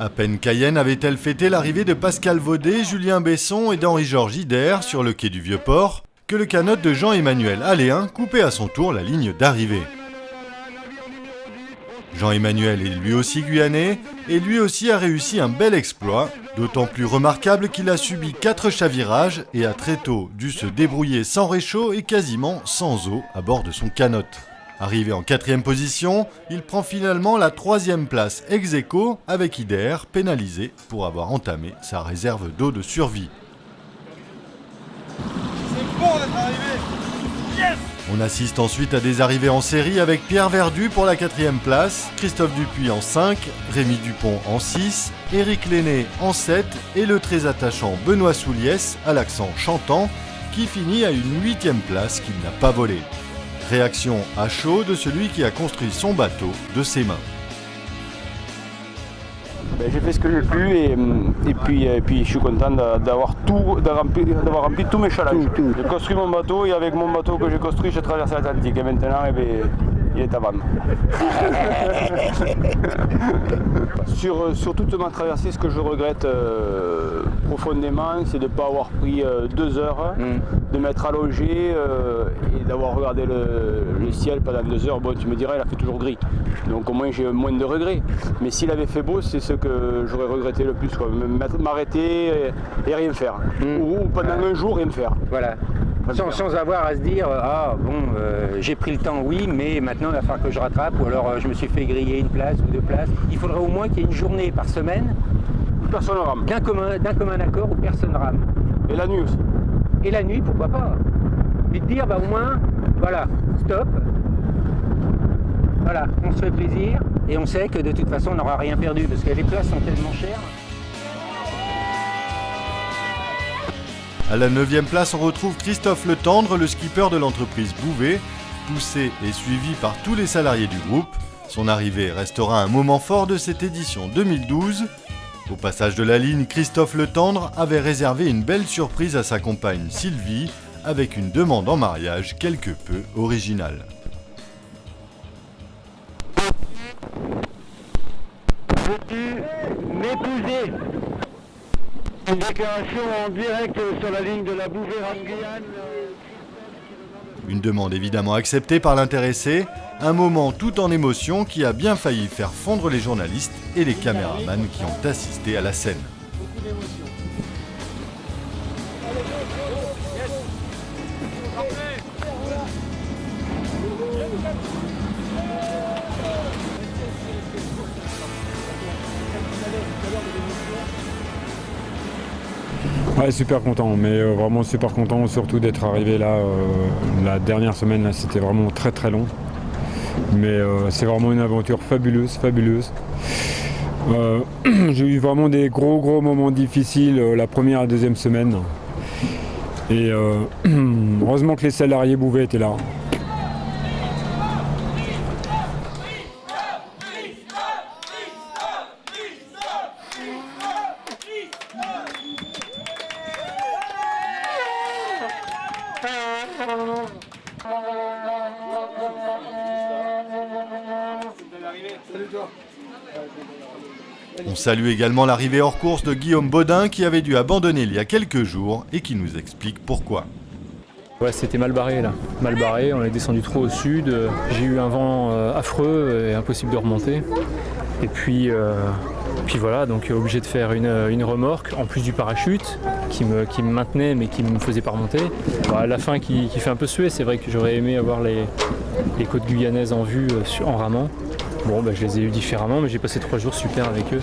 À peine Cayenne avait-elle fêté l'arrivée de Pascal Vaudet, Julien Besson et d'Henri-Georges Ider sur le quai du Vieux-Port, que le canot de Jean-Emmanuel Aléin coupait à son tour la ligne d'arrivée. Jean-Emmanuel est lui aussi guyanais, et lui aussi a réussi un bel exploit, d'autant plus remarquable qu'il a subi 4 chavirages et a très tôt dû se débrouiller sans réchaud et quasiment sans eau à bord de son canot. Arrivé en 4e position, il prend finalement la 3e place ex aequo avec Ider, pénalisé pour avoir entamé sa réserve d'eau de survie. C'est bon d'être arrivé. Yes! On assiste ensuite à des arrivées en série avec Pierre Verdu pour la 4e place, Christophe Dupuis en 5, Rémi Dupont en 6, Éric Lenné en 7 et le très attachant Benoît Souliès à l'accent chantant qui finit à une 8e place qu'il n'a pas volée. Réaction à chaud de celui qui a construit son bateau de ses mains. J'ai fait ce que j'ai pu et puis je suis content d'avoir rempli tous mes challenges. J'ai construit mon bateau et avec mon bateau que j'ai construit, j'ai traversé l'Atlantique et maintenant il est à vendre. Sur toute ma traversée, ce que je regrette profondément, c'est de ne pas avoir pris 2 heures, de m'être allongé et d'avoir regardé le ciel pendant 2 heures. Bon, tu me dirais, il a fait toujours gris, donc au moins j'ai moins de regrets. Mais s'il avait fait beau, c'est ce que j'aurais regretté le plus, quoi. M'arrêter et rien faire. Ou pendant un jour, rien faire. Voilà. Sans avoir à se dire j'ai pris le temps, oui, mais maintenant il va falloir que je rattrape, ou alors je me suis fait griller 1 place ou 2 places. Il faudrait au moins qu'il y ait une journée par semaine où personne rame. D'un commun accord où personne rame. Et la nuit aussi. Et la nuit, pourquoi pas. Puis de dire au moins, voilà, stop. Voilà, on se fait plaisir et on sait que de toute façon on n'aura rien perdu parce que les places sont tellement chères. À la 9e place, on retrouve Christophe Le Tendre, le skipper de l'entreprise Bouvet, poussé et suivi par tous les salariés du groupe. Son arrivée restera un moment fort de cette édition 2012. Au passage de la ligne, Christophe Le Tendre avait réservé une belle surprise à sa compagne Sylvie, avec une demande en mariage quelque peu originale. Peux-tu m'épouser? Une déclaration en direct sur la ligne de la Bouvet-Guyane. Une demande évidemment acceptée par l'intéressé, un moment tout en émotion qui a bien failli faire fondre les journalistes et les caméramans qui ont assisté à la scène. Beaucoup d'émotions. Ouais, super content, mais vraiment super content, surtout d'être arrivé là. La dernière semaine, là, c'était vraiment très très long. Mais c'est vraiment une aventure fabuleuse. J'ai eu vraiment des gros moments difficiles la première et 2e semaine. Et heureusement que les salariés Bouvet étaient là. On salue également l'arrivée hors course de Guillaume Baudin qui avait dû abandonner il y a quelques jours et qui nous explique pourquoi. Ouais, c'était mal barré là, mal barré, on est descendu trop au sud, j'ai eu un vent affreux et impossible de remonter. Et puis voilà, donc obligé de faire une remorque, en plus du parachute qui me maintenait mais qui ne me faisait pas remonter. À la fin qui fait un peu suer, c'est vrai que j'aurais aimé avoir les côtes guyanaises en vue en ramant. Bon, je les ai eus différemment, mais j'ai passé 3 jours super avec eux.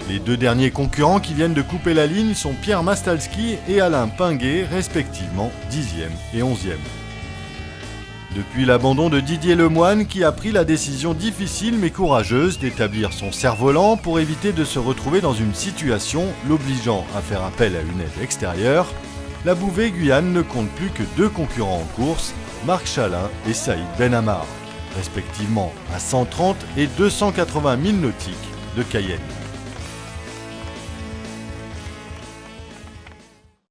Les 2 derniers concurrents qui viennent de couper la ligne sont Pierre Mastalski et Alain Pinguet, respectivement 10e et 11e. Depuis l'abandon de Didier Lemoine qui a pris la décision difficile mais courageuse d'établir son cerf-volant pour éviter de se retrouver dans une situation l'obligeant à faire appel à une aide extérieure, la Bouvet-Guyane ne compte plus que 2 concurrents en course, Marc Chalin et Saïd Benhamar, respectivement à 130 et 280 milles nautiques de Cayenne.